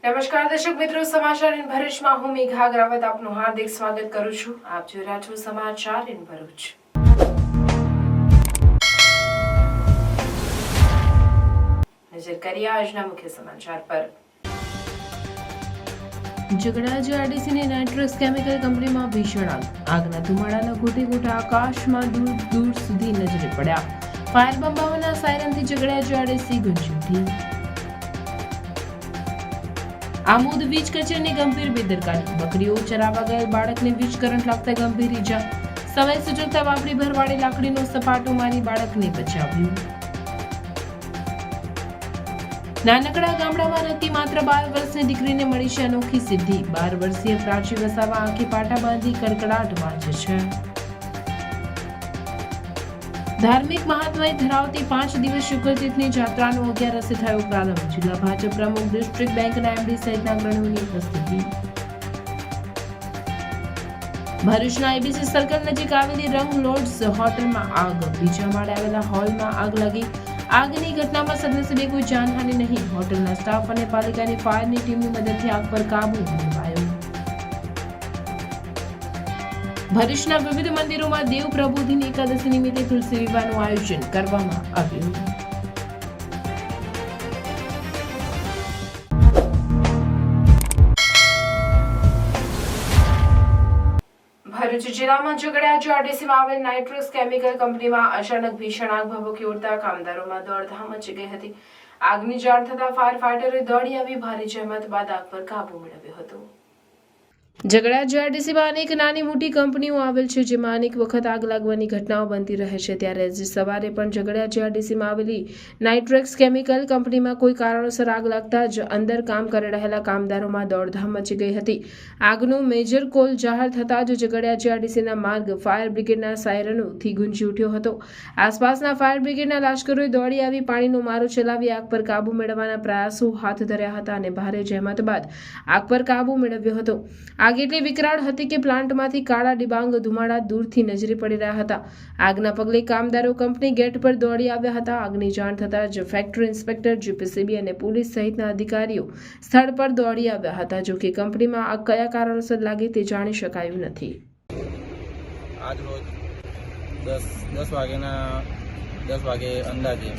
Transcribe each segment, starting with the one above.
નમસ્કાર દર્શક મિત્રો, સમાચાર ઇન ભરૂચમાં હું મેઘા અગ્રવાલ આપનું હાર્દિક સ્વાગત કરું છું. આપ જોઈ રહ્યા છો સમાચાર ઇન ભરૂચ. નજર કરીએ આજના મુખ્ય સમાચાર પર. ઝઘડા જીઆરડીસીની નાઇટ્રસ કેમિકલ કંપનીમાં ભીષણ આગ. આગના ધુમાડાના ગોટે ગોટા આકાશમાં દૂર દૂર સુધી નજરે પડ્યા. ફાયર બંબાઓના સાયરનથી ઝઘડા જીઆરડીસી ગુંજી ઉઠી. આમોદ વીજ કચેરીની ગંભીર બેદરકારી. બકરીઓ ચરાવવા ગયેલ બાળકને વીજ કરંટ લાગતા ગંભીર ઈજા. સમય સૂચકતા વાપરી ભરવાડી લાકડીનો સપાટો મારી બાળકને બચાવ્યું. નાનકડા ગામડામાં રહેતી માત્ર 12 વર્ષની દીકરીને મળી છે અનોખી સિદ્ધિ. 12 વર્ષીય પ્રાચી વસાવા આંખે પાટા બાંધી કડકડાટ વાંચે છે. ધાર્મિક મહાત્મય ધરાવતી 5 દિવસ શુક્લતીર્થની જાત્રાનો 11 થયો પ્રારંભ. જિલ્લા ભાજપ પ્રમુખ, ડિસ્ટ્રિક્ટ બેંકના એમડી સહિતના અગ્રણીઓની ઉપસ્થિતિ. ભરૂચના એબીસી સર્કલ નજીક આવેલી રંગ લોડ્સ હોટલમાં આગ. બીજા માળે આવેલા હોલમાં આગ લાગી. આગની ઘટનામાં સદનસીબે કોઈ જાનહાનિ નહીં. હોટલના સ્ટાફ અને પાલિકાની ફાયરની ટીમની મદદથી આગ પર કાબુ મેળવાયો. ભરૂચના વિવિધ મંદિરોમાં દેવ પ્રબોધિની એકાદશી નિમિત્તે તુલસી વિવાહનું આયોજન કરવામાં આવ્યું. ભરૂચ જિલ્લામાં ઝઘડા જીઆરડીસીમાં આવેલ નાઇટ્રસ કેમિકલ કંપનીમાં અચાનક ભીષણ આગ ભભૂકી ઉઠતા કામદારોમાં દોડધામ મચી ગઈ હતી. આગની જાણ થતાં ફાયર ફાઈટરે દોડી આવી ભારે જહેમત બાદ આગ પર કાબુ મેળવ્યો હતો. ઝઘડા જીઆરડીસીમાં અનેક નાની મોટી કંપનીઓ આવેલ છે, જેમાં અનેક વખત આગ લાગવાની ઘટનાઓ બનતી રહે છે. ત્યારે આજે સવારે પણ ઝઘડા જીઆરડીસીમાં આવેલી નાઇટ્રેક્સ કેમિકલ કંપનીમાં કોઈ કારણોસર આગ લાગતા જ અંદર કામ કરી રહેલા કામદારોમાં દોડધામ મચી ગઈ હતી. આગનો મેજર કોલ જાહેર થતાં જ ઝઘડા જીઆરડીસીના માર્ગ ફાયર બ્રિગેડના સાયરનોથી ગુંજી ઉઠ્યો હતો. આસપાસના ફાયર બ્રિગેડના લશ્કરોએ દોડી આવી પાણીનો મારો ચલાવી આગ પર કાબુ મેળવવાના પ્રયાસો હાથ ધર્યા હતા અને ભારે જહેમત બાદ આગ પર કાબુ મેળવ્યો હતો. આગ એટલી વિકરાળ હતી કે પ્લાન્ટમાંથી કાળા ડિબાંગ ધુમાડા દૂરથી નજરે પડી રહ્યા હતા. આગના પગલે કામદારો કંપની ગેટ પર દોડી આવ્યા હતા. આગની જાણ થતાં જ ફેક્ટરી ઇન્સ્પેક્ટર, જીપીસીબી અને પોલીસ સહિતના અધિકારીઓ સ્થળ પર દોડી આવ્યા હતા. જો કે કંપનીમાં આગ કયા કારણોસર લાગી તે જાણી શકાયું નથી. આજ રોજ 10 વાગે અંદાજે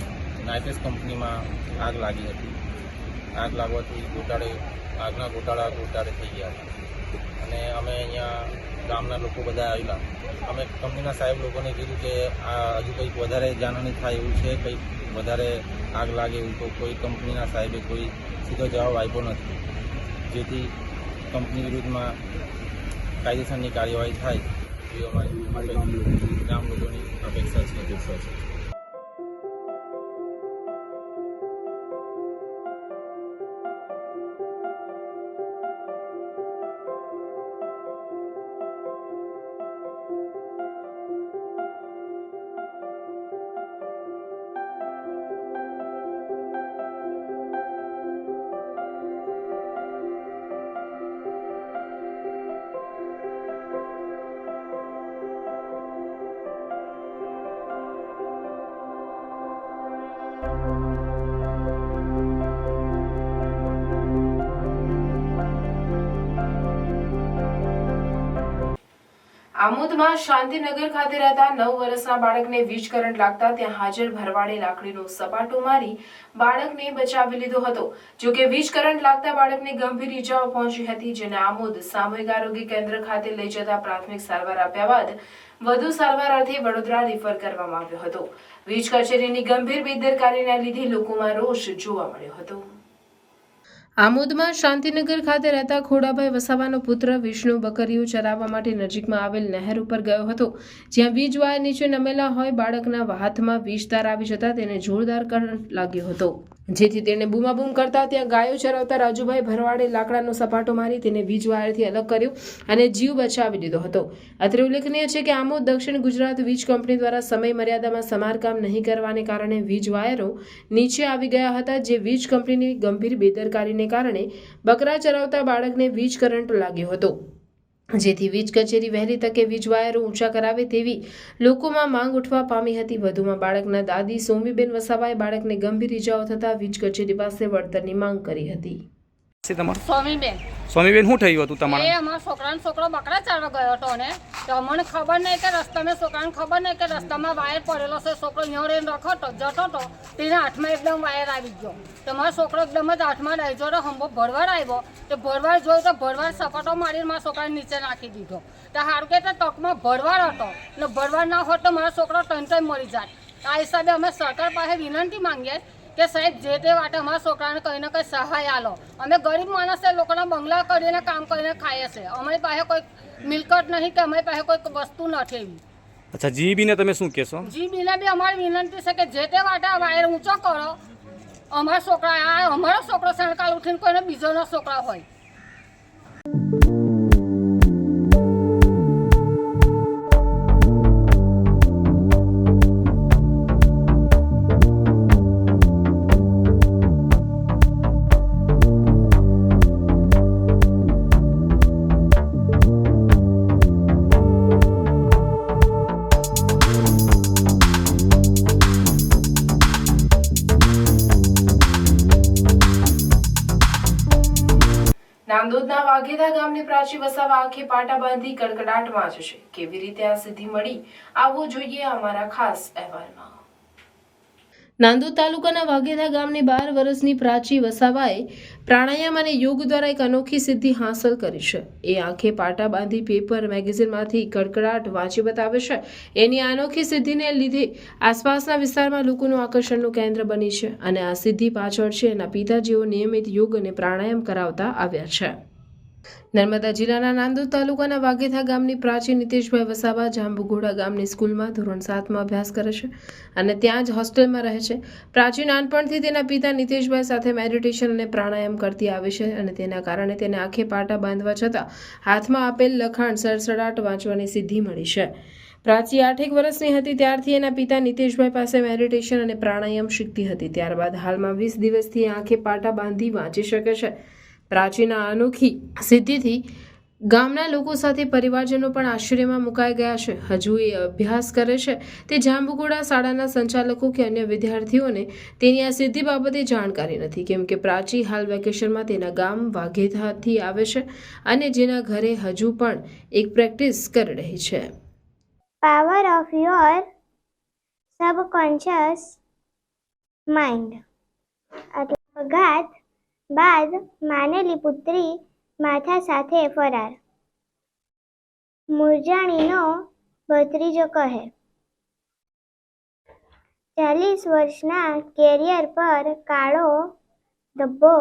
નાઇટ્રેસ કંપનીમાં આગ લાગી હતી. આગ લાગવાથી આગના ગોટાળા થઈ ગયા હતા અને અમે અહીંયા ગામના લોકો બધા આવેલા. અમે કંપનીના સાહેબ લોકોને કીધું કે આ હજુ કંઈક વધારે જાનહાની થાય એવું છે, કંઈક વધારે આગ લાગે એવું, તો કોઈ કંપનીના સાહેબે કોઈ સીધો જવાબ આપ્યો નથી. જેથી કંપની વિરુદ્ધમાં કાયદેસરની કાર્યવાહી થાય એવી અમારી ગામ લોકોની અપેક્ષા છે. આમોદમાં શાંતિનગર ખાતે રહેતા 9 વર્ષના બાળકને વીજ કરંટ લાગતા ત્યાં હાજર ભરવાડે લાકડીનો સપાટો મારી બાળકને બચાવી લીધો હતો. જો કે વીજ કરંટ લાગતા બાળકને ગંભીર ઈજાઓ પહોંચી હતી, જેને આમોદ સામૂહિક આરોગ્ય કેન્દ્ર ખાતે લઈ જતા પ્રાથમિક સારવાર આપ્યા બાદ વધુ સારવાર અર્થે વડોદરા રિફર કરવામાં આવ્યો હતો. વીજ કચેરીની ગંભીર બેદરકારીના લીધે લોકોમાં રોષ જોવા મળ્યો હતો. આમોદમાં શાંતિનગર ખાતે રહેતા ખોડાભાઈ વસાવાનો પુત્ર વિષ્ણુ બકરીઓ ચરાવવા માટે નજીકમાં આવેલ નહેર ઉપર ગયો હતો, જ્યાં વીજ વાયર નીચે નમેલા હોય બાળકના હાથમાં વીજ તાર આવી જતા તેને જોરદાર કરંટ લાગ્યો હતો, જેથી તેને બૂમાબૂમ કરતા ત્યાં ગાયો ચરાવતા રાજુભાઈ ભરવાડે લાકડાનો સપાટો મારી તેને વીજ વાયરથી અલગ કર્યો અને જીવ બચાવી લીધો હતો. અત્રે ઉલ્લેખનીય છે કે આમોદ દક્ષિણ ગુજરાત વીજ કંપની દ્વારા સમય મર્યાદામાં સમારકામ નહીં કરવાને કારણે વીજ વાયરો નીચે આવી ગયા હતા, જે વીજ કંપનીની ગંભીર બેદરકારીને કારણે બકરા ચરાવતા બાળકને વીજ કરંટ લાગ્યો હતો. જેથી વીજ કચેરી વહેલી તકે વીજ વાયરો ઊંચા કરાવે તેવી લોકોમાં માંગ ઉઠવા પામી હતી. વધુમાં બાળકના દાદી સોમીબેન વસાવાએ બાળકને ગંભીર ઈજાઓ થતા વીજ કચેરી પાસે વળતરની માંગ કરી હતી. છે તમારો? સ્વામીબેન સ્વામીબેન, શું થયું હતું તમારે? એ અમારો છોકરો બકરા ચારવા ગયો હતો ને તો અમને ખબર નહીં કે રસ્તામાં છોકરાને ખબર નહીં કે રસ્તામાં વાયર પડેલો છે. છોકરો અહીંયા રહીને જતો હતો તેના હાથમાં એકદમ વાયર આવી ગયો. તો મારો છોકરો એકદમ જ હાથમાં ડાઈ જોડે હંબો ભરવાડ આવ્યો. તો ભરવાડ જોયું તો ભરવાડ સપાટો મારીને મારા છોકરાને નીચે નાખી દીધો. તો સારું કે તકમાં ભરવાડ હતો ને ભરવાડ ના હોત તો મારો છોકરો ટંટાઈ મરી જાય. આ હિસાબે અમે સરકાર પાસે વિનંતી માંગીએ કે સાહેબ જે તે વાટે અમારા છોકરાને કંઈ ને કંઈ સહાય આલો. અમે ગરીબ માણસ છે, લોકોના બંગલા કરીને કામ કરીને ખાઈએ છીએ. અમારી પાસે કોઈ મિલકત નહીં કે અમારી પાસે કોઈ વસ્તુ નથી એવી. અચ્છા, જીબીને તમે શું કહેશો? જીબીને બી અમારી વિનંતી છે કે જે તે વાટે આ વાયર ઊંચો કરો. અમારો છોકરો સણકાલ ઉઠીને કોઈને બીજોનો છોકરા હોય. નાંદોદના વાઘેધા ગામની પ્રાચી વસાવા આંખે પાટા બાંધી કડકડાટમાં જ છે. કેવી રીતે આ સિદ્ધિ મળી, આવો જોઈએ અમારા ખાસ અહેવાલમાં. નાંદોદ તાલુકાના વાઘેધા ગામની 12 વર્ષની પ્રાચી વસાવાએ પ્રાણાયામ અને યોગ દ્વારા એક અનોખી સિદ્ધિ હાંસલ કરી છે. એ આંખે પાટા બાંધી પેપર મેગેઝિનમાંથી કડકડાટ વાંચી બતાવે છે. એની આ અનોખી સિદ્ધિને લીધે આસપાસના વિસ્તારમાં લોકોનું આકર્ષણનું કેન્દ્ર બની છે અને આ સિદ્ધિ પાછળ છે એના પિતા જેઓ નિયમિત યોગ અને પ્રાણાયામ કરાવતા આવ્યા છે. નર્મદા જિલ્લાના નાંદોદ તાલુકાના વાઘેધા ગામની પ્રાચી નીતેશભાઈ વસાવા જાંબુઘોડા ગામની સ્કૂલમાં ધોરણ 7માં અભ્યાસ કરે છે અને ત્યાં જ હોસ્ટેલમાં રહે છે. પ્રાચી નાનપણથી તેના પિતા નીતેશભાઈ સાથે મેડિટેશન અને પ્રાણાયામ કરતી આવે છે અને તેના કારણે તેને આંખે પાટા બાંધવા છતાં હાથમાં આપેલ લખાણ સડસડાટ વાંચવાની સિદ્ધિ મળી છે. પ્રાચી 8 વર્ષની હતી ત્યારથી એના પિતા નીતેશભાઈ પાસે મેડિટેશન અને પ્રાણાયામ શીખતી હતી. ત્યારબાદ હાલમાં 20 દિવસથી આંખે પાટા બાંધી વાંચી શકે છે. પ્રાચીના અનોખી સિદ્ધિથી ગામના લોકો સાથે પરિવારજનો પણ આશ્ચર્યમાં મુકાઈ ગયા છે. હજુ એ અભ્યાસ કરે છે. તે જાંબુઘોડા શાળાના સંચાલકો કે અન્ય વિદ્યાર્થીઓને તેની આ સિદ્ધિ બાબતે જાણકારી નથી, કેમ કે પ્રાચી હાલ વેકેશનમાં તેના ગામ વાઘેધાથી આવે છે અને જેના ઘરે હજુ પણ એક પ્રેક્ટિસ કરી રહી છે. Power of your subconscious mind. અપઘાત બાદ માનેલી પુત્રી માથા સાથે ફરાર. મૂરજાણીનો ભત્રીજો કહે, 40 વર્ષના કેરિયર પર કાળો ધબ્બો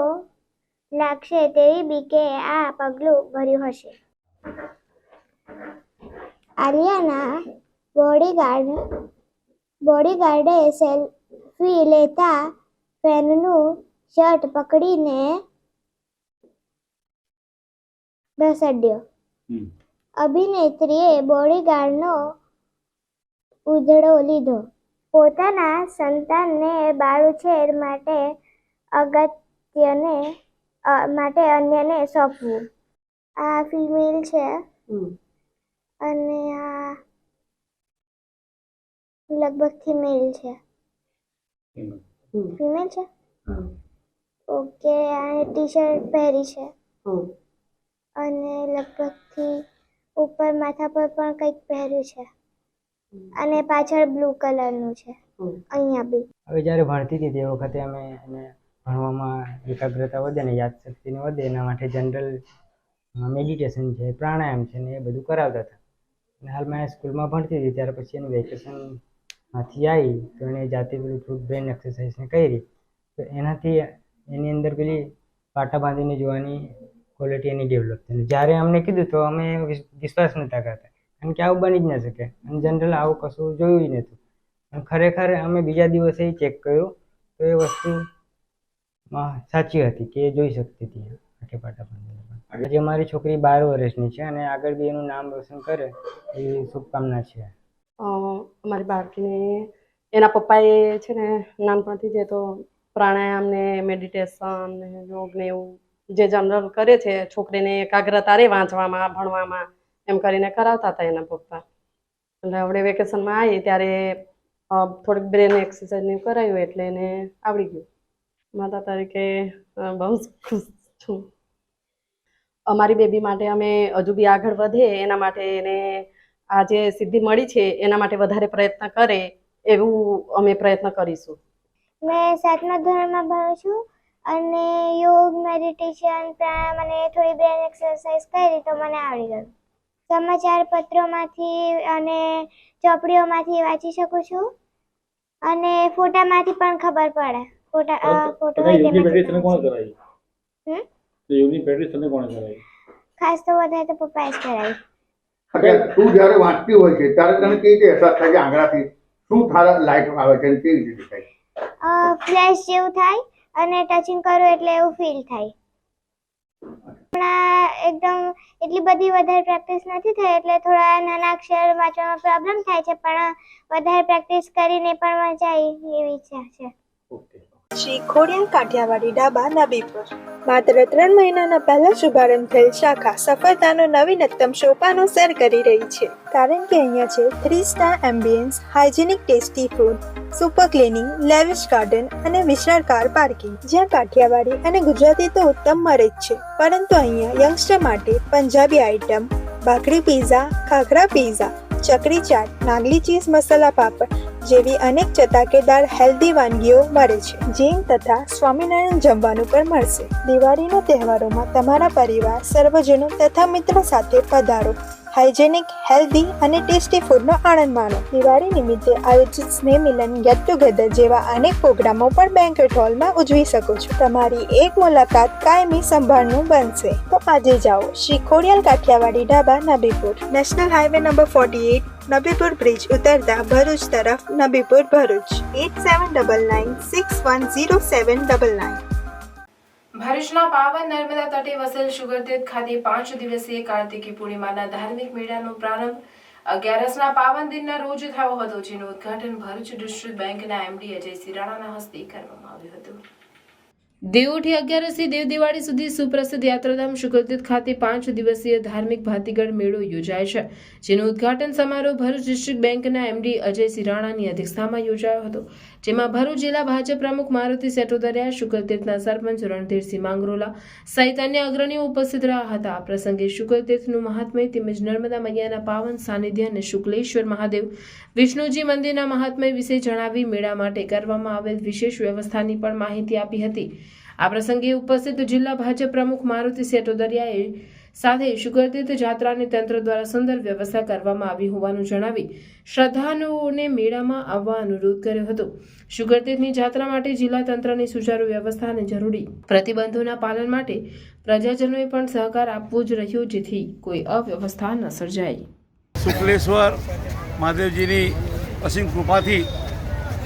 લાગશે તેવી બીકે આ પગલું ભર્યું હશે. આલિયાના બોડીગાર્ડે સેલ્ફી લેતા ફેનનું શર્ટ પકડીને ઘસડ્યો. અભિનેત્રીએ બોડીગાર્ડનો ઉધડો લીધો. પોતાના સંતાનને બાળુછેર માટે અન્યને સોંપવું. આ ફિમેલ છે અને આ લગભગ ફિમેલ છે. ફિમેલ છે. ઓકે, આ ટી-શર્ટ પહેરી છે અને લગભગથી ઉપર માથા પર પણ કંઈક પહેર્યું છે અને પાછળ બ્લુ કલરનું છે અહીંયા બી. હવે જ્યારે ભણતી હતી તે વખતે અમે એને ભણવામાં એકાગ્રતા વધે ને યાદશક્તિને વધે એના માટે જનરલ મેડિટેશન છે, પ્રાણાયામ છે ને એ બધું કરાવતા હતા. અને હાલમાં એ સ્કૂલમાં ભણતી હતી ત્યાર પછી એનું વેકેશનમાંથી આવી તો એને જાતે પેલું થોડુંક બ્રેન એક્સરસાઇઝને કરી તો એનાથી એની અંદર પેલી પાટા બાંધીને જોવાની ક્વોલિટી એની ડેવલપ થઈ. જ્યારે અમને કીધું તો અમે વિશ્વાસ નહોતા કરતા, કારણ કે આવું બની જ ન શકે અને જનરલ આવું કશું જોયું જ નહોતું. અને ખરેખર અમે બીજા દિવસે ચેક કર્યું તો એ વસ્તુ સાચી હતી કે એ જોઈ શકતી હતી આંખે પાટા બાંધીને. આજે અમારી છોકરી 12 વર્ષની છે અને આગળ બી એનું નામ રોશન કરે એવી શુભકામના છે. અમારી બાળકીને એના પપ્પાએ છે ને નાનપણથી જે તો પ્રાણાયામ ને મેડિટેશન ને યોગ ને એવું જે જનરલ કરે છે છોકરીને એકાગ્રતા રહે વાંચવામાં ભણવામાં એમ કરીને કરાવતા હતા એના પપ્પા. એટલે આપણે વેકેશનમાં આવી ત્યારે થોડીક બ્રેન એક્સરસાઇઝ ને કરાવ્યું એટલે એને આવડી ગયું. માતા તરીકે બહુ ખુશ છું. અમારી બેબી માટે અમે હજુ બી આગળ વધે એના માટે એને આ જે સિદ્ધિ મળી છે એના માટે વધારે પ્રયત્ન કરે એવું અમે પ્રયત્ન કરીશું. મેં 7મા ધોરણમાં ભણું છું અને યોગ મેડિટેશન પ્રાણાયામ અને થોડી બ્રેન એક્સરસાઇઝ કરી તો મને આવડી ગયું. સમાચાર પત્રોમાંથી અને ચોપડીઓમાંથી વાંચી શકું છું અને ફોટામાંથી પણ ખબર પડે. ફોટો હોય તેમાંથી કોણ કરાવી? હમ? યોગની પ્રેક્ટિસ તને કોણે કરાવી? ખાસ તો વધારે તો પપ્પાએ જ કરાવી. અત્યારે તું જ્યારે વાંચતી હોય છે ત્યારે તને કેવી રીતે અહેસાસ થાય છે આંગળાથી શું થારા લાઈટ આવે છે અને કેવી રીતે થાય? ફ્લેશ જેવું થાય અને ટચિંગ કરું એટલે એવું ફીલ થાય. હમણાં એકદમ એટલી બધી વધારે પ્રેક્ટિસ નથી થઈ એટલે થોડા નાના અક્ષર વાંચવામાં પ્રોબ્લેમ થાય છે, પણ વધારે પ્રેક્ટિસ કરીને પણ મજા આવી એવી ઈચ્છા છે. શ્રી ખોડિયાર કાઠિયાવાડી ઢાબા નબીપુર. માત્ર 3 મહિનાના પહેલા શુભારંભ થયેલ શાખા સફળતાનો નવીનતમ સોપાનો સર કરી રહી છે, કારણ કે અહીંયા છે 3 star ambience, hygienic tasty food, super cleaning, lavish garden અને વિશાળ કાર પાર્કિંગ. જ્યાં કાઠિયાવાડી અને ગુજરાતી તો ઉત્તમ મળે જ છે, પરંતુ અહીંયા યંગસ્ટર માટે પંજાબી આઇટમ, ભાખરી પીઝા, ખાખરા પીઝા, ચકરી ચાટ, નાગલી ચીઝ મસાલા પાપડ જેવી અનેક ચટાકેદાર હેલ્ધી વાનગીઓ મળે છે. જૈન તથા સ્વામિનારાયણ જમવાનું પણ મળશે. દિવાળીના તહેવારોમાં તમારા પરિવાર, સર્વજનો તથા મિત્રો સાથે પધારો. હાઇજેનિક, હેલ્ધી અને ટેસ્ટી ફૂડનો આનંદ માણો. દિવાળી નિમિત્તે આયોજિત સ્નેહ મિલન, ગેટ ટુગેધર જેવા અનેક પ્રોગ્રામો પણ બેન્ક્વેટ હોલમાં ઉજવી શકો છો. તમારી એક મુલાકાત કાયમી સંભાળનું બનશે. તો આજે જાઓ Shri Khodiyar Kathiyawadi dhaba Nabipur, national highway number 48, Nabipur bridge ઉતરતા ભરૂચ તરફ, નબીપુર ભરૂચ 8799610799. ભરૂચના પાવન નર્મદા તટે વસેલ શુગરતીર્થ ખાતે 5 દિવસીય કાર્તિકી પૂર્ણિમાના ધાર્મિક મેળાનો પ્રારંભ 11ના પાવન દિનના રોજ થયો હતો, જેનું ઉદ્ઘાટન ભરૂચ ડિસ્ટ્રિક્ટ બેંકના એમડી અજય સિરાણાના હસ્તે કરવામાં આવ્યું હતું. દેવઉઠી 11થી દેવ દિવાળી સુધી સુપ્રસિદ્ધ યાત્રાધામ શુગરતીર્થ ખાતે 5 દિવસીય ધાર્મિક ભાતીગળ મેળો યોજાય છે, જેનો ઉદ્ઘાટન સમારોહ ભરૂચ ડિસ્ટ્રિક્ટ બેંકના એમડી અજય સિરાણાની અધ્યક્ષતામાં યોજાયો હતો, જેમાં ભરૂચ જિલ્લા ભાજપ પ્રમુખ મારુતિ સેટોદરિયા, શુગરતીર્થના સરપંચ રણધીરસિંહ માંગરોલા સહિત અન્ય અગ્રણીઓ ઉપસ્થિત રહ્યા હતા. આ પ્રસંગે શુગરતીર્થનું મહાત્મ્ય તેમજ નર્મદા મૈયાના પાવન સાનિધ્ય અને શુક્લેશ્વર મહાદેવ વિષ્ણુજી મંદિરના મહાત્મ્ય વિશે જણાવી મેળા માટે કરવામાં આવેલ વિશેષ વ્યવસ્થાની પણ માહિતી આપી હતી. આ પ્રસંગે ઉપસ્થિત જિલ્લા ભાજપ પ્રમુખ મારુતિ સેટોદરિયાએ સાથે શુગરતીર્થ જાત્રાની તંત્ર દ્વારા સુંદર વ્યવસ્થા કરવામાં આવી હોવાનું જણાવી શ્રદ્ધાળુઓને મેળામાં આવવા અનુરોધ કર્યો હતો. શુગરતીર્થની જાત્રા માટે જિલ્લા તંત્રની સુચારુ વ્યવસ્થા અને જરૂરી પ્રતિબંધોના પાલન માટે પ્રજાજનોએ પણ સહકાર આપવો જ રહ્યો, જેથી કોઈ અવ્યવસ્થા ન સર્જાય. શુક્લેશ્વર મહાદેવજીની અસીમ કૃપાથી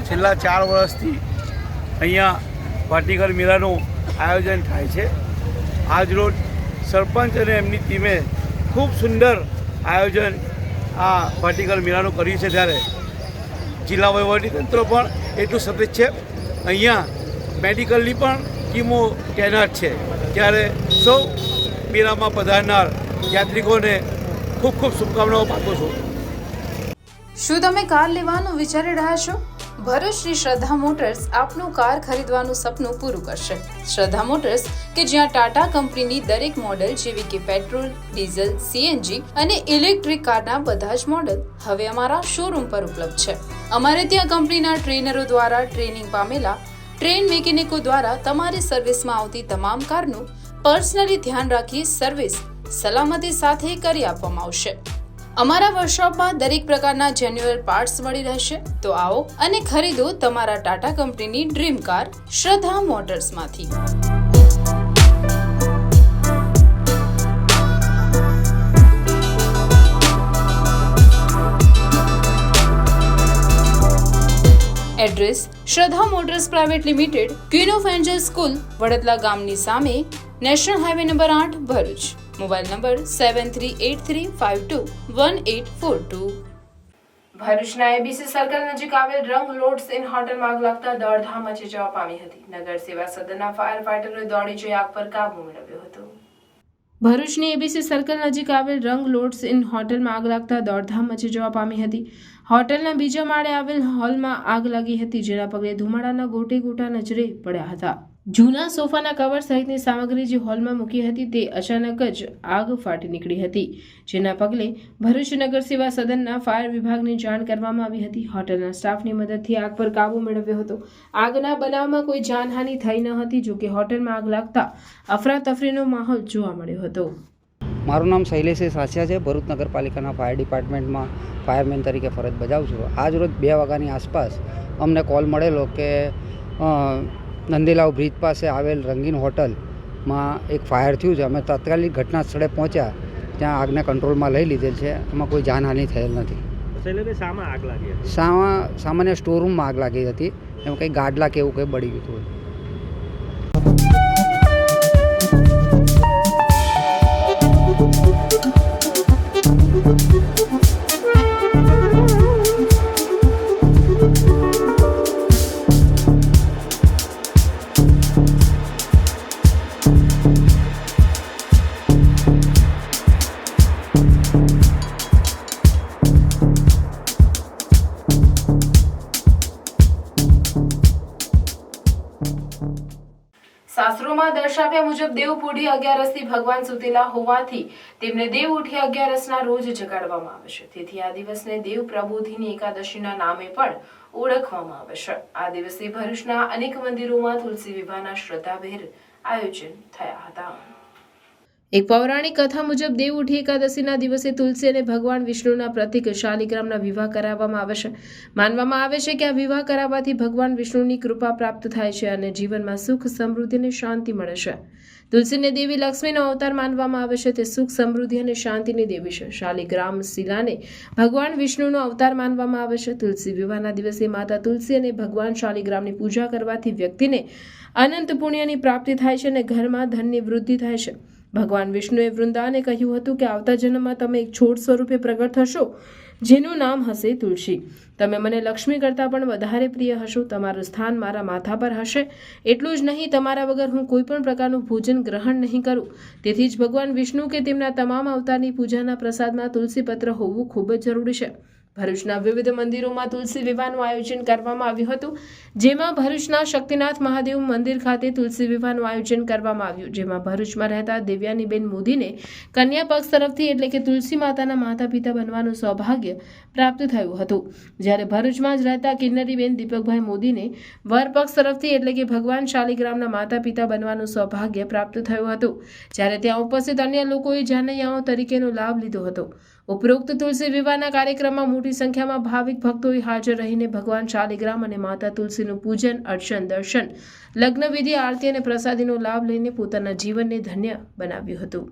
છેલ્લા 4 વર્ષથી અહીંયા ભાતીગળ મેળાનું આયોજન થાય છે. આજરોજ સરપંચ અને એમની ટીમે ખૂબ સુંદર આયોજન આ ભાતીગળ મેળાનું કર્યું છે, ત્યારે જિલ્લા વહીવટીતંત્ર પણ એટલું સતત છે. અહીંયા મેડિકલની પણ ટીમો તૈનાત છે, ત્યારે સૌ મેળામાં પધારનાર યાત્રિકોને ખૂબ ખૂબ શુભકામનાઓ પાઠવું છું. શું તમે કાર લેવાનું વિચારી રહ્યા છો? ભરૂચની શ્રદ્ધા મોટર્સ આપનું કાર ખરીદવાનું સપનું પૂરું કરશે. શ્રદ્ધા મોટર્સ કે જ્યાં ટાટા કંપનીની દરેક મોડેલ જેવી કે પેટ્રોલ, ડીઝલ, સીએનજી અને ઇલેક્ટ્રિક કારના બધા જ મોડેલ હવે અમારા શોરૂમ પર ઉપલબ્ધ છે. અમારે ત્યાં કંપનીના ટ્રેનરો દ્વારા ટ્રેનિંગ પામેલા ટ્રેન મિકેનિકો દ્વારા તમારી સર્વિસમાં આવતી તમામ કારનું પર્સનલી ધ્યાન રાખી સર્વિસ સલામતી સાથે કરી આપવામાં આવશે. અમારા વર્કશોપમાં દરેક પ્રકારના જેન્યુઅલ પાર્ટ્સ મળી રહેશે. તો આવો અને ખરીદો તમારા ટાટા કંપનીની ડ્રીમ કાર શ્રદ્ધા મોટર્સમાંથી. એડ્રેસ: શ્રદ્ધા motors private limited, queen of Angel school, Vadadla ગામની સામે, national highway number 8, Bharuch. Mobile number 7383521842. ભરૂચના એબીસી સર્કલ નજીક આવેલ રંગ લોડ્સ ઇન હોટલમાં આગ લાગતા દોડધામ મચી જવા પામી હતી. નગર સેવા સદનના ફાયર ફાઈટરોએ દોડી જઈ આગ પર કાબુ મેળવ્યો હતો. ભરૂચની એબીસી સર્કલ નજીક આવેલ રંગ લોડ્સ ઇન હોટલમાં આગ લાગતા દોડધામ મચી જવા પામી હતી. હોટલના બીજા માળે આવેલ હોલમાં આગ લાગી હતી, જેના પગલે ધુમાડાના ગોટે ગોટા નજરે પડ્યા હતા. જૂના સોફાના કવર સહિતની સામગ્રી જે હોલમાં મૂકી હતી તે અચાનક જ આગ ફાટી નીકળી હતી, જેના પગલે ભરૂચ નગર સેવા સદનના ફાયર વિભાગને જાણ કરવામાં આવી હતી. હોટલના સ્ટાફની મદદથી આગ પર કાબૂ મેળવ્યો હતો. આગના બનાવમાં કોઈ જાનહાનિ થઈ ન હતી. જોકે હોટલમાં આગ લાગતા અફરાતફરીનો માહોલ જોવા મળ્યો હતો. મારું નામ શૈલેષ સાસિયા છે. ભરૂચ નગરપાલિકાના ફાયર ડિપાર્ટમેન્ટમાં ફાયરમેન તરીકે ફરજ બજાવું છું. આજ રોજ 2 વાગ્યાની આસપાસ અમને કોલ મળેલો કે નંદીલાવ બ્રિજ પાસે આવેલ રંગીન હોટલમાં એક ફાયર થયું છે. અમે તાત્કાલિક ઘટના સ્થળે પહોંચ્યા. ત્યાં આગને કંટ્રોલમાં લઈ લીધેલ છે. એમાં કોઈ જાનહાનિ થયેલ નથી. સામાન્ય સ્ટોરરૂમમાં આગ લાગી હતી. એમાં કંઈ ગાડલા કે એવું કંઈ બળી ગયું હતું. શાસ્ત્રોમાં દર્શાવ્યા મુજબ દેવપોઢી 11 ભગવાન સુતેલા હોવાથી તેમને દેવઉઠી 11ના રોજ જગાડવામાં આવે છે. તેથી આ દિવસને દેવ પ્રબોધિની એકાદશીના નામે પણ ઓળખવામાં આવે છે. આ દિવસે ભરૂચના અનેક મંદિરોમાં તુલસી વિવાહના શ્રદ્ધાભેર આયોજન થયા હતા. એક પૌરાણિક કથા મુજબ દેવઉઠી એકાદશીના દિવસે તુલસી અને ભગવાન વિષ્ણુના પ્રતીક શાલિગ્રામના વિવાહ કરાવવામાં આવે છે. માનવામાં આવે છે કે આ વિવાહ કરાવવાથી ભગવાન વિષ્ણુની કૃપા પ્રાપ્ત થાય છે અને જીવનમાં સુખ, સમૃદ્ધિ અને શાંતિ મળે છે. તુલસીને દેવી લક્ષ્મીનો અવતાર માનવામાં આવે છે. તે સુખ, સમૃદ્ધિ અને શાંતિની દેવી છે. શાલિગ્રામ શિલાને ભગવાન વિષ્ણુનો અવતાર માનવામાં આવે છે. તુલસી વિવાહના દિવસે માતા તુલસી અને ભગવાન શાલિગ્રામની પૂજા કરવાથી વ્યક્તિને અનંત પુણ્યની પ્રાપ્તિ થાય છે અને ઘરમાં ધનની વૃદ્ધિ થાય છે. ભગવાન વિષ્ણુએ વૃંદાને કહ્યું હતું કે આવતા જન્મમાં તમે એક છોડ સ્વરૂપે પ્રગટ થશો, જેનું નામ હશે તુલસી. તમે મને લક્ષ્મી કરતાં પણ વધારે પ્રિય હશો. તમારું સ્થાન મારા માથા પર હશે. એટલું જ નહીં, તમારા વગર હું કોઈ પણ પ્રકારનું ભોજન ગ્રહણ નહીં કરું. તેથી જ ભગવાન વિષ્ણુ કે તેમના તમામ અવતારની પૂજાના પ્રસાદમાં તુલસી પત્ર હોવું ખૂબ જ જરૂરી છે. ભરૂચના વિવિધ મંદિરોમાં તુલસી વિવાહનું આયોજન કરવામાં આવ્યું હતું. જેમાં ભરૂચના શક્તિનાથ મહાદેવ મંદિર ખાતે તુલસી વિવાહનું આયોજન કરવામાં આવ્યું. જેમાં ભરૂચમાં રહેતા દેવ્યાનીબેન મોદીને કન્યા પક્ષ તરફથી એટલે કે તુલસી માતાના માતા પિતા બનવાનું સૌભાગ્ય પ્રાપ્ત થયું હતું. જ્યારે ભરૂચમાં જ રહેતા કિન્નરીબેન દીપકભાઈ મોદીને વર પક્ષ તરફથી એટલે કે ભગવાન શાલિગ્રામના માતા પિતા બનવાનું સૌભાગ્ય પ્રાપ્ત થયું હતું. જ્યારે ત્યાં ઉપસ્થિત અન્ય લોકોએ જાનૈયાઓ તરીકેનો લાભ લીધો હતો. ઉપરોક્ત તુલસી વિવાહના કાર્યક્રમમાં મોટી સંખ્યામાં ભાવિક ભક્તોએ હાજર રહીને ભગવાન શાલિગ્રામ અને માતા તુલસીનું પૂજન, અર્ચન, દર્શન, લગ્ન વિધિ, આરતી અને પ્રસાદીનો લાભ લઈને પોતાના જીવનને ધન્ય બનાવ્યું હતું.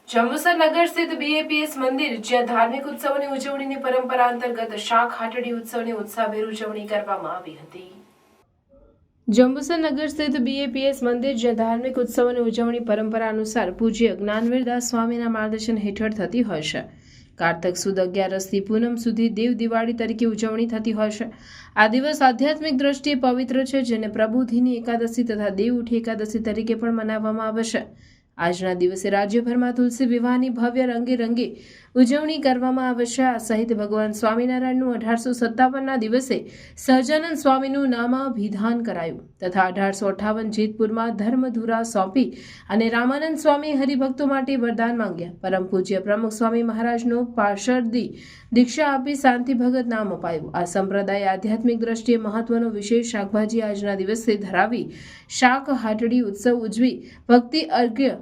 જંબુસર નગર સ્થિત BAPS મંદિર, જ્યાં ધાર્મિક ઉત્સવોની ઉજવણીની પરંપરા અંતર્ગત શાક હાટડી ઉત્સવની ઉત્સાહભેર ઉજવણી કરવામાં આવી હતી. જંબુસર નગર સ્થિત BAPS મંદિર, જ્યાં ધાર્મિક ઉત્સવોની ઉજવણી પરંપરા અનુસાર પૂજ્ય જ્ઞાનવીરદાસ સ્વામીના માર્ગદર્શન હેઠળ થતી હોય છે. કારતક સુદ 11થી પૂનમ સુધી દેવ દિવાળી તરીકે ઉજવણી થતી હોય છે. આ દિવસ આધ્યાત્મિક દ્રષ્ટિએ પવિત્ર છે, જેને પ્રબોધિની એકાદશી તથા દેવઉઠી એકાદશી તરીકે પણ મનાવવામાં આવે છે. આજના દિવસે રાજ્યભરમાં તુલસી વિવાહની ભવ્ય રંગે રંગે ઉજવણી કરવામાં આવે છે. આ સહિત ભગવાન સ્વામિનારાયણનું 1857ના દિવસે સહજાનંદ સ્વામીનું નામાભિધાન કરાયું તથા 1858 જેતપુરમાં ધર્મધુરા સોંપી અને રામાનંદ સ્વામી હરિભક્તો માટે વરદાન માંગ્યા. પરમ પૂજ્ય પ્રમુખ સ્વામી મહારાજનો પાર્ષદી દીક્ષા આપી શાંતિ ભગત નામ અપાયું. આ સંપ્રદાય આધ્યાત્મિક દ્રષ્ટિએ મહત્વનો વિશેષ શાકભાજી આજના દિવસે ધરાવી શાક હાટડી ઉત્સવ ઉજવી ભક્તિ અર્ઘ્ય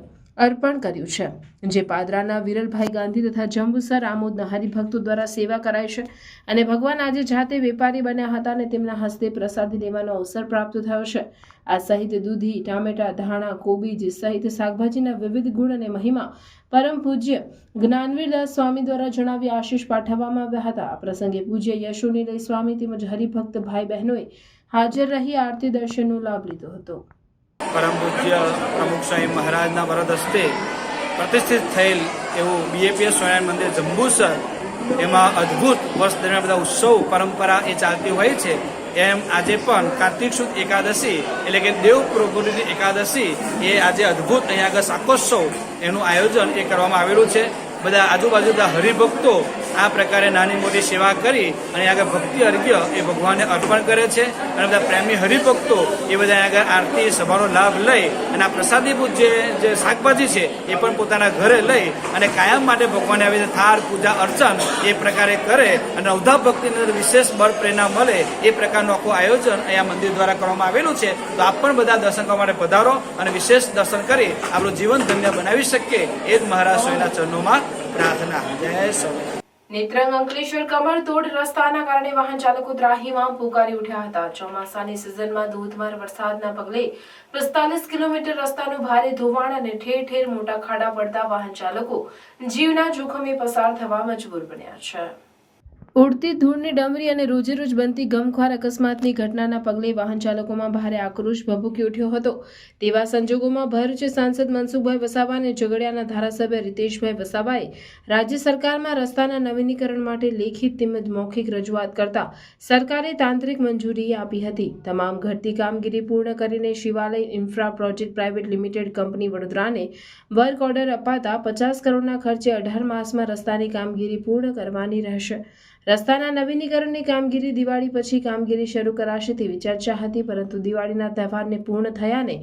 અર્પણ કર્યું છે. જે પાદરાના વિરલભાઈ ગાંધી તથા જંબુસર આમોદના હરિભક્તો દ્વારા સેવા કરાય છે અને ભગવાન આજે જાતે વેપારી બન્યા હતા અને તેમના હસ્તે પ્રસાદી લેવાનો અવસર પ્રાપ્ત થયો છે. આ સહિત દૂધી, ટામેટા, ધાણા, કોબીજ સહિત શાકભાજીના વિવિધ ગુણ અને મહિમા પરમ પૂજ્ય જ્ઞાનવીરદાસ સ્વામી દ્વારા જણાવી આશીષ પાઠવવામાં આવ્યા હતા. આ પ્રસંગે પૂજ્ય યશોનિલય સ્વામી તેમજ હરિભક્ત ભાઈ બહેનોએ હાજર રહી આરતી દર્શનનો લાભ લીધો હતો. પરમ પૂજ્ય પ્રમુખ સ્વામી મહારાજના વરદ હસ્તે પ્રતિષ્ઠિત થયેલ એવું BAPS સ્વામિનારાયણ મંદિર જંબુસર, એમાં અદ્ભુત વર્ષ દરમિયાન બધા ઉત્સવ પરંપરા એ ચાલતી હોય છે. એમ આજે પણ કાર્તિક સુદ એકાદશી એટલે કે દેવ પ્રબોધિની એકાદશી એ આજે અદ્ભુત અહીંયા આગળ શાકોત્સવ એનું આયોજન એ કરવામાં આવેલું છે. બધા આજુબાજુ બધા હરિભક્તો આ પ્રકારે નાની મોટી સેવા કરી અને આગળ ભક્તિ અર્ઘ્ય એ ભગવાનને અર્પણ કરે છે અને બધા પ્રેમી હરિભક્તો એ બધા આગળ આરતી સભાનો લાભ લઈ અને આ પ્રસાદીભૂત જે શાકભાજી છે એ પણ પોતાના ઘરે લઈ અને કાયમ માટે ભગવાનને આવી રીતે થાળ પૂજા અર્ચન એ પ્રકારે કરે અને અવધા ભક્તિની અંદર વિશેષ બળ પ્રેરણા મળે એ પ્રકારનું આખું આયોજન અહીંયા મંદિર દ્વારા કરવામાં આવેલું છે. તો આપ પણ બધા દર્શન કરવા માટે પધારો અને વિશેષ દર્શન કરી આપણું જીવન ધન્ય બનાવી શકીએ એ જ મહારાજ સ્વામીના ચરણોમાં પ્રાર્થના. જય સ્વામી. નેત્રંગ અંકલેશ્વર કમરતોડ રસ્તાના કારણે વાહન ચાલકો ત્રાહીમામ પોકારી ઉઠ્યા હતા. ચોમાસાની સિઝનમાં ધોધમાર વરસાદના પગલે 45 કિલોમીટર રસ્તાનું ભારે ધોવાણ અને ઠેર ઠેર મોટા ખાડા પડતા વાહન ચાલકો જીવના જોખમે પસાર થવા મજબૂર બન્યા છે. ઉડતી ધૂળની ડમરી અને રોજે રોજ બનતી ગમખ્વાર અકસ્માતની ઘટનાના પગલે વાહન ચાલકોમાં ભારે આક્રોશ ભભૂકી ઉઠ્યો હતો. તેવા સંજોગોમાં ભરૂચ સાંસદ મનસુખભાઈ વસાવા અને ઝઘડિયાના ધારાસભ્ય રીતેશભાઈ વસાવાએ રાજ્ય સરકારમાં રસ્તાના નવીનીકરણ માટે લેખિત તેમજ મૌખિક રજૂઆત કરતા સરકારે તાંત્રિક મંજૂરી આપી હતી. તમામ ઘટતી કામગીરી પૂર્ણ કરીને Shivalaya infra project private limited company વડોદરાને વર્ક ઓર્ડર અપાતા 50 કરોડના ખર્ચે 18 માસમાં રસ્તાની કામગીરી પૂર્ણ કરવાની રહેશે. રસ્તાના નવીનીકરણની કામગીરી દિવાળી પછી કામગીરી શરૂ કરાશે તેવી ચર્ચા હતી, પરંતુ દિવાળીના તહેવારને પૂર્ણ થયાને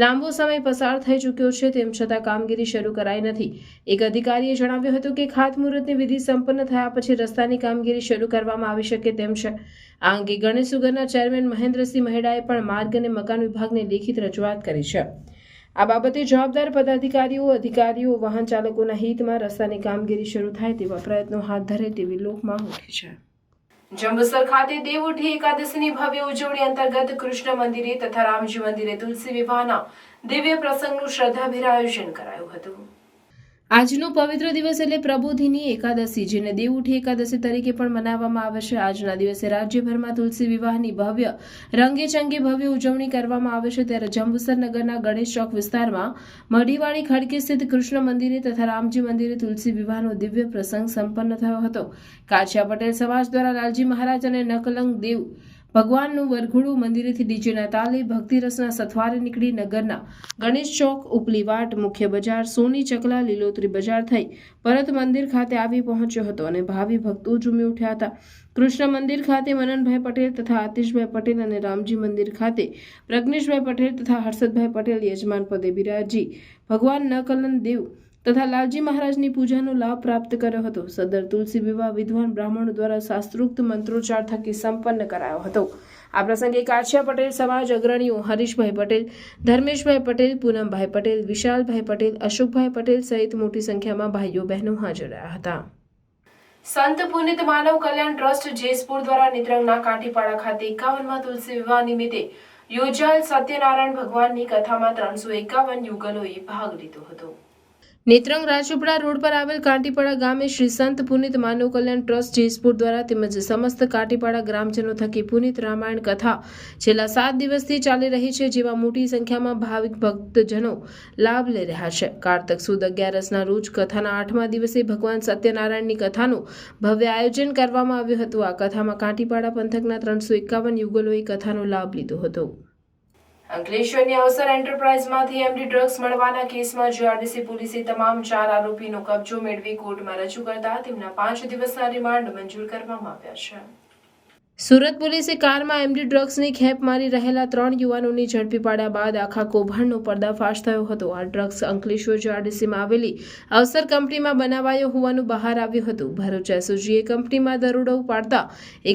લાંબો સમય પસાર થઈ ચૂક્યો છે, તેમ છતાં કામગીરી શરૂ કરાઈ નથી. એક અધિકારીએ જણાવ્યું હતું કે ખાતમુહૂર્તની વિધિ સંપન્ન થયા પછી રસ્તાની કામગીરી શરૂ કરવામાં આવી શકે તેમ છે. આ અંગે ગણેશ સુગરના ચેરમેન મહેન્દ્રસિંહ મહેડાએ પણ માર્ગ અને મકાન વિભાગને લેખિત રજૂઆત કરી છે. આ બાબતે જવાબદાર અધિકારીઓ વાહન ચાલકોના હિતમાં રસ્તાની કામગીરી શરૂ થાય તેવા પ્રયત્નો હાથ ધરે તેવી લોકમાંગ ઉઠી છે. જંબુસર ખાતે દેવઉઠી એકાદશીની ભવ્ય ઉજવણી અંતર્ગત કૃષ્ણ મંદિરે તથા રામજી મંદિરે તુલસી વિવાહના દિવ્ય પ્રસંગનું શ્રદ્ધાભેર આયોજન કરાયું હતું. આજનો પવિત્ર દિવસ એટલે પ્રબોધિની એકાદશી, જેને દેવઉઠી એકાદશી તરીકે પણ મનાવવામાં આવે છે. આજના દિવસે રાજ્યભરમાં તુલસી વિવાહની ભવ્ય રંગેચંગે ભવ્ય ઉજવણી કરવામાં આવે છે. ત્યારે જંબુસર નગરના ગણેશ ચોક વિસ્તારમાં મઢીવાડી ખડકી સ્થિત કૃષ્ણ મંદિરે તથા રામજી મંદિરે તુલસી વિવાહનો દિવ્ય પ્રસંગ સંપન્ન થયો હતો. કાછિયા પટેલ સમાજ દ્વારા લાલજી મહારાજ અને નકલંગ દેવ ભગવાનનું વરઘોડું મંદિરેથી ડીજેના તાલે ભક્તિરસના સથવારે નીકળી નગરના ગણેશ ચોક, ઉપલીવાટ, મુખ્ય બજાર, સોની ચકલા, લીલોતરી બજાર થઈ પરત મંદિર ખાતે આવી પહોંચ્યો હતો અને ભાવિ ભક્તો ઝૂમી ઉઠ્યા હતા. કૃષ્ણ મંદિર ખાતે મનનભાઈ પટેલ તથા આતિશભાઈ પટેલ અને રામજી મંદિર ખાતે પ્રજ્ઞેશભાઈ પટેલ તથા હર્ષદભાઈ પટેલ યજમાન પદે બિરાજી ભગવાન નકલન દેવ તથા લાલજી મહારાજની પૂજાનો લાભ પ્રાપ્ત કર્યો હતો. સદર તુલસી વિવાહ વિદ્વાન બ્રાહ્મણો દ્વારા શાસ્ત્રોક્ત મંત્રોચ્ચાર થકી સંપન્ન કરાયો હતો. આ પ્રસંગે કાછિયા પટેલ સમાજ અગ્રણીઓ હરીશભાઈ પટેલ, ધર્મેશભાઈ પટેલ, પૂનમભાઈ પટેલ, વિશાલભાઈ પટેલ, અશોકભાઈ પટેલ સહિત મોટી સંખ્યામાં ભાઈઓ બહેનો હાજર રહ્યા હતા. સંત પુનિત માનવ કલ્યાણ ટ્રસ્ટ જેસપુર દ્વારા નેત્રંગના કાંટીપાડા ખાતે 51મા તુલસી વિવાહ નિમિત્તે યોજાયેલ સત્યનારાયણ ભગવાનની કથામાં 351 યુગલોએ ભાગ લીધો હતો. નેત્રંગ રાજપીપળા રોડ પર આવેલ કાંટીપાડા ગામે શ્રી સંત પુનિત માનવ કલ્યાણ ટ્રસ્ટ જેસપુર દ્વારા તેમજ સમસ્ત કાંટીપાડા ગ્રામજનો થકી પુનિત રામાયણ કથા છેલ્લા 7 દિવસથી ચાલી રહી છે, જેમાં મોટી સંખ્યામાં ભાવિક ભક્તજનો લાભ લઈ રહ્યા છે. કારતક સુદ 11ના રોજ કથાના 8મા દિવસે ભગવાન સત્યનારાયણની કથાનું ભવ્ય આયોજન કરવામાં આવ્યું હતું. આ કથામાં કાંટીપાડા પંથકના 351 યુગલોએ કથાનો લાભ લીધો હતો. અંકલેશ્વરની અવસર એન્ટરપ્રાઇઝમાંથી એમડી ડ્રગ્સ મળવાના કેસમાં જીઆરડીસી પોલીસે તમામ 4 આરોપીનો કબજો મેળવી કોર્ટમાં રજૂ કરતા તેમના 5 દિવસના રિમાન્ડ મંજૂર કરવામાં આવ્યા છે. સુરત પોલીસે કારમાં એમડી ડ્રગ્સની ખેપ મારી રહેલા 3 યુવાનોને ઝડપી પાડ્યા બાદ આખા કૌભાંડનો પર્દાફાશ થયો હતો. આ ડ્રગ્સ અંકલેશ્વર જીઆરડીસીમાં આવેલી અવસર કંપનીમાં બનાવાયો હોવાનું બહાર આવ્યું હતું. ભરૂચ એસઓજીએ કંપનીમાં દરોડો પાડતા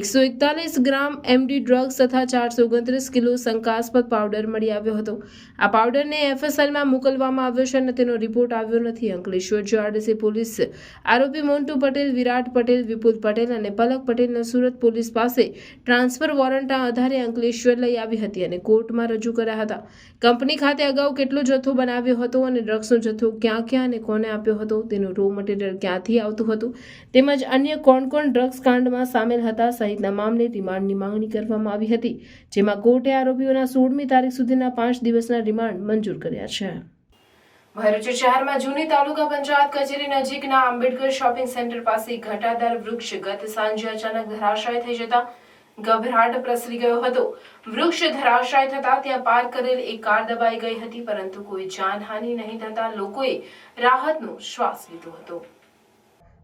141 ગ્રામ એમડી ડ્રગ્સ તથા 429 કિલો શંકાસ્પદ પાવડર મળી આવ્યો હતો. આ પાવડરને એફએસએલમાં મોકલવામાં આવ્યો છે અને તેનો રિપોર્ટ આવ્યો નથી. અંકલેશ્વર જીઆરડીસી પોલીસ આરોપી મોન્ટુ પટેલ, વિરાટ પટેલ, વિપુલ પટેલ અને પલક પટેલને સુરત પોલીસ પાસે ટ્રાન્સફર વોરંટના આધારે અંકલેશ્વર લઈ આવી હતી અને કોર્ટમાં રજૂ કર્યા હતા. કંપની ખાતે અગાઉ કેટલો જથ્થો બનાવ્યો હતો અને ડ્રગ્સનો જથ્થો ક્યાં ક્યાં અને કોને આપ્યો હતો, તેનું રો મટીરિયલ ક્યાંથી આવતું હતું, તેમજ અન્ય કોણ કોણ ડ્રગ્સ કાંડમાં સામેલ હતા સહિતના મામલે રિમાન્ડની માંગણી કરવામાં આવી હતી, જેમાં કોર્ટે આરોપીઓના 16મી તારીખ સુધીના 5 દિવસના રિમાન્ડ મંજૂર કર્યા છે. ભરૂચ શહેરમાં જૂની તાલુકા પંચાયત કચેરી નજીકના આંબેડકર શોપિંગ સેન્ટર પાસે ઘટાદાર વૃક્ષ ગત સાંજે અચાનક ધરાશાય થઈ જતા ગભરાટ પ્રસરી ગયો હતો. વૃક્ષ ધરાશાય થતા ત્યાં પાર્ક કરેલ એક કાર દબાઈ ગઈ હતી, પરંતુ કોઈ જાનહાનિ નહીં થતા લોકોએ રાહતનો શ્વાસ લીધો હતો.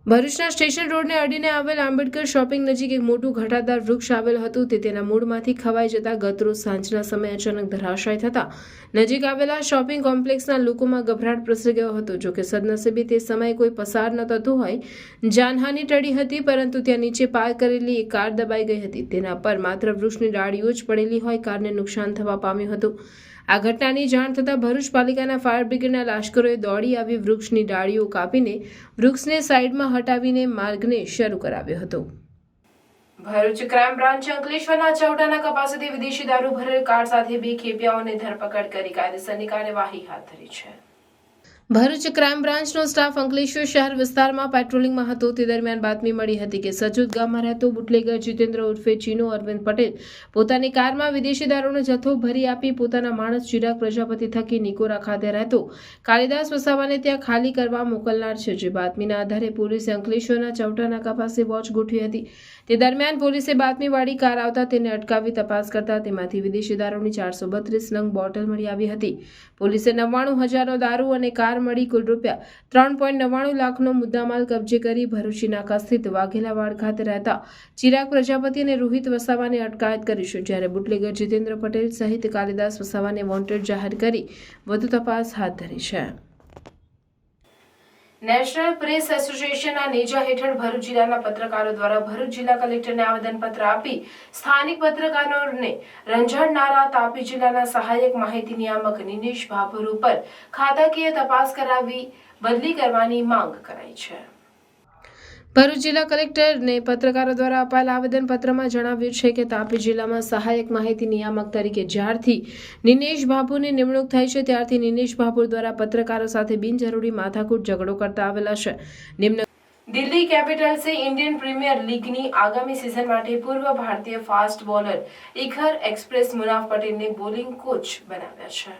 ભરૂચના સ્ટેશન રોડને અડીને આવેલ આંબેડકર શોપિંગ નજીક એક મોટું ઘટાદાર વૃક્ષ આવેલ હતું તે તેના મૂળમાંથી ખવાઈ જતા ગતરોજ સાંજના સમયે અચાનક ધરાશાય થતા નજીક આવેલા શોપિંગ કોમ્પ્લેક્સના લોકોમાં ગભરાટ પ્રસરી ગયો હતો. જોકે સદનસીબે તે સમયે કોઈ પસાર ન થતું હોય જાનહાનિ ટળી હતી, પરંતુ ત્યાં નીચે પાર્ક કરેલી એક કાર દબાઈ ગઈ હતી. તેના પર માત્ર વૃક્ષની ડાળીઓ જ પડેલી હોય કારને નુકસાન થવા પામ્યું હતું. આ ઘટનાની જાણ થતાં ભરૂચ પાલિકાના ફાયર બ્રિગેડના લાશ્કરોએ દોડી આવી વૃક્ષની ડાળીઓ કાપીને વૃક્ષને સાઈડમાં હટાવીને માર્ગને શરૂ કરાવ્યો હતો. ભરૂચ ક્રાઇમ બ્રાન્ચે અંકલેશ્વરના ચૌટાના કપાસેથી વિદેશી દારૂ ભરેલ કાર સાથે 2 ખેપિયાઓને ધરપકડ કરી કાયદેસરની કાર્યવાહી હાથ ધરી છે. ભરૂચ ક્રાઇમ બ્રાન્ચનો સ્ટાફ અંકલેશ્વર શહેર વિસ્તારમાં પેટ્રોલિંગમાં હતો તે દરમિયાન બાતમી મળી હતી કે સજોદ ગામમાં રહેતો બુટલેગર જીતેન્દ્ર ઉર્ફે ચીનો અરવિંદ પટેલ પોતાની કારમાં વિદેશી દારૂનો જથ્થો ભરી આપી પોતાના માણસ ચિરાગ પ્રજાપતિ થકી નિકોરા ખાતે રહેતો કાલિદાસ વસાવાને ત્યાં ખાલી કરવા મોકલનાર છે. જે બાતમીના આધારે પોલીસે અંકલેશ્વરના ચૌટાનાકા પાસે વોચ ગોઠવી હતી. તે દરમિયાન પોલીસે બાતમીવાળી કાર આવતા તેને અટકાવી તપાસ કરતા તેમાંથી વિદેશી દારૂની 432 નંગ બોટલ મળી આવી હતી. પોલીસે 99,000નો દારૂ અને કાર મળી કુલ રૂપિયા 3.99 લાખનો મુદ્દામાલ કબજે કરી ભરૂચી નાકા સ્થિત વાઘેલાવાડ ખાતે રહેતા ચિરાગ પ્રજાપતિ અને રોહિત વસાવાને અટકાયત કરી છે, જ્યારે બુટલેગર જીતેન્દ્ર પટેલ સહિત કાલિદાસ વસાવાને વોન્ટેડ જાહેર કરી વધુ તપાસ હાથ ધરી છે. નેશનલ પ્રેસ એસોસિએશનના નેજા હેઠળ ભરૂચ જિલ્લાના પત્રકારો દ્વારા ભરૂચ જિલ્લા કલેક્ટરને આવેદનપત્ર આપી સ્થાનિક પત્રકારોને રંજાડનારા તાપી જિલ્લાના સહાયક માહિતી નિયામક નિનેશ ભાભોર ઉપર ખાતાકીય તપાસ કરાવી બદલી કરવાની માંગ કરાઈ છે. ભરૂચ જિલ્લા કલેક્ટરને પત્રકારો દ્વારા અપાયેલ આવેદનપત્રમાં જણાવ્યું છે કે તાપી જિલ્લામાં સહાયક માહિતી નિયામક તરીકે જ્યારથી નિનેશ ભાભોરની નિમણૂક થઈ છે ત્યારથી નિનેશ ભાભોર દ્વારા પત્રકારો સાથે બિનજરૂરી માથાકૂટ ઝઘડો કરતા આવેલા છે. દિલ્હી કેપિટલ્સે ઇન્ડિયન પ્રીમિયર લીગની આગામી સિઝન માટે પૂર્વ ભારતીય fast bowler Ikhar express Munaf પટેલને બોલિંગ કોચ બનાવ્યા છે.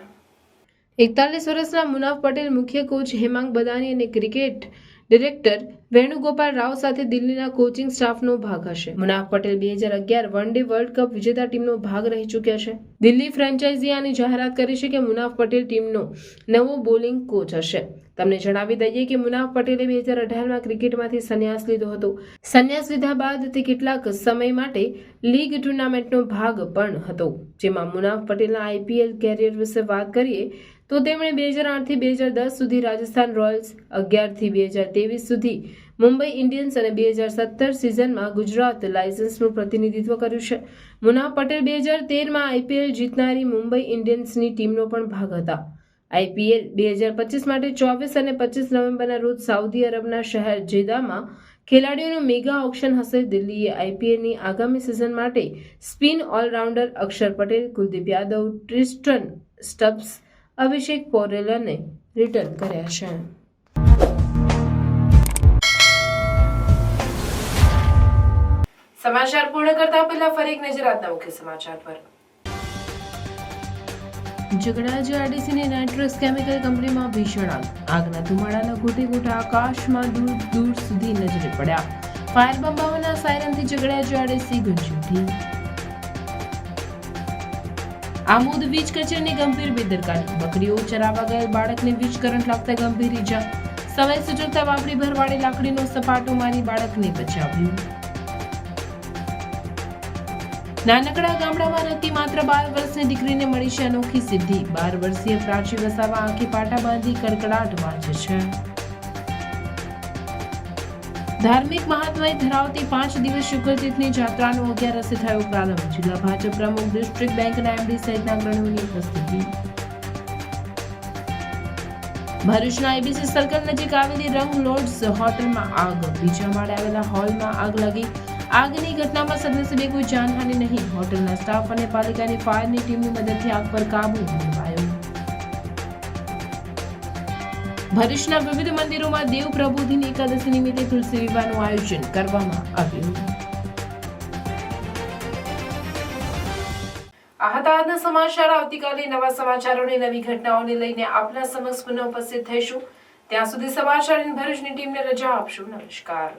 41 વર્ષના મુનાફ પટેલ મુખ્ય કોચ હેમાંગ બદાની અને ક્રિકેટ ડિરેક્ટર વેણુગોપાલ રાવ સાથે દિલ્હીના કોચિંગ સ્ટાફનો ભાગ હશે. Munaf Patel 2011 one day world cup વિજેતા ટીમનો ભાગ રહી ચૂક્યા છે. દિલ્હી ફ્રેન્ચાઇઝીએ આની જાહેરાત કરી છે કે મુનાફ પટેલ ટીમનો નવો બોલિંગ કોચ હશે. તમને જણાવી દઈએ કે મુનાફ પટેલે 2018માં ક્રિકેટમાંથી સંન્યાસ લીધો હતો. સંન્યાસ લીધા બાદ તે કેટલાક સમય માટે લીગ ટુર્નામેન્ટનો ભાગ પણ હતો, જેમાં મુનાફ પટેલના આઈપીએલ કેરિયર વિશે વાત કરીએ તો તેમણે 2008થી 2010 સુધી રાજસ્થાન રોયલ્સ, 11થી 2023 સુધી મુંબઈ ઇન્ડિયન્સ અને 2017 સિઝનમાં ગુજરાત લાયન્સનું પ્રતિનિધિત્વ કર્યું છે. મુનાફ પટેલ 2013માં આઈપીએલ જીતનારી મુંબઈ ઇન્ડિયન્સની ટીમનો પણ ભાગ હતા. આઈપીએલ 2025 માટે 24 અને 25 નવેમ્બરના રોજ સાઉદી અરબના શહેર જેદામાં ખેલાડીઓનું મેગા ઓક્શન હશે. દિલ્હીએ આઈપીએલની આગામી સિઝન માટે સ્પિન ઓલરાઉન્ડર અક્ષર પટેલ, કુલદીપ યાદવ, ટ્રિસ્ટન સ્ટબ્સ, અભિષેક પોરેલને રિટર્ન કર્યા છે. સમાચાર પૂર્ણ કરતા પહેલા ફરી એક નજર આજના મુખ્ય સમાચાર પર. ઝઘડા જીઆઈડીસીની નાઇટ્રસ કેમિકલ કંપનીમાં ભીષણ આગ. આગના ધુમાડાના ગોટે ગોટા આકાશમાં દૂર દૂર સુધી નજરે પડ્યા. ફાયર બંબાઓના સાયરનથી ઝઘડા જીઆઈડીસી ગુંજી ઉઠી. આમોદ વીજ કચેરીની ગંભીર બેદરકારી. બકરીઓ ચરાવવા ગયેલ બાળકને વીજ કરંટ લાગતા ગંભીર ઈજા. સમય સૂચકતા વાપરી ભરવાડી લાકડીનો સપાટો મારી બાળકને બચાવ્યું. નાનકડા ગામડામાં રહેતી માત્ર 12 વર્ષની દીકરીને મળી છે અનોખી સિદ્ધિ. 12 વર્ષીય પ્રાચી વસાવા આંખે પાટા બાંધી કડકડાટ વાંચે છે. ધાર્મિક મહાત્મય ધરાવતી 5 દિવસ શુક્લતીર્થની જાત્રાનો 11 થયો પ્રારંભ. જિલ્લા ભાજપ પ્રમુખ, ડિસ્ટ્રિક્ટ બેંકના એમડી સહિતના અગ્રણીઓની ઉપસ્થિતિ. ભરૂચના એબીસી સર્કલ નજીક આવેલી રંગ લોડ્સ હોટલમાં આગ. બીજા માળે આવેલા હોલમાં આગ લાગી. આગની ઘટનામાં સદનસીબે કોઈ જાનહાનિ નહીં. હોટલના સ્ટાફ અને પાલિકાની ફાયરની ટીમની મદદથી આગ પર કાબુ મેળવાયો. ભરૂચના વિવિધ મંદિરોમાં દેવ પ્રબોધિની એકાદશી નિમિત્તે તુલસી વિવાહનું આયોજન કરવામાં આવ્યું. આ હતા આજના સમાચાર. આવતીકાલે નવા સમાચારોની નવી ઘટનાઓને લઈને આપના સમક્ષ પુનઃ ઉપસ્થિત થઈશું. ત્યાં સુધી સમાચાર ભરૂચની ટીમને રજા આપશું. નમસ્કાર.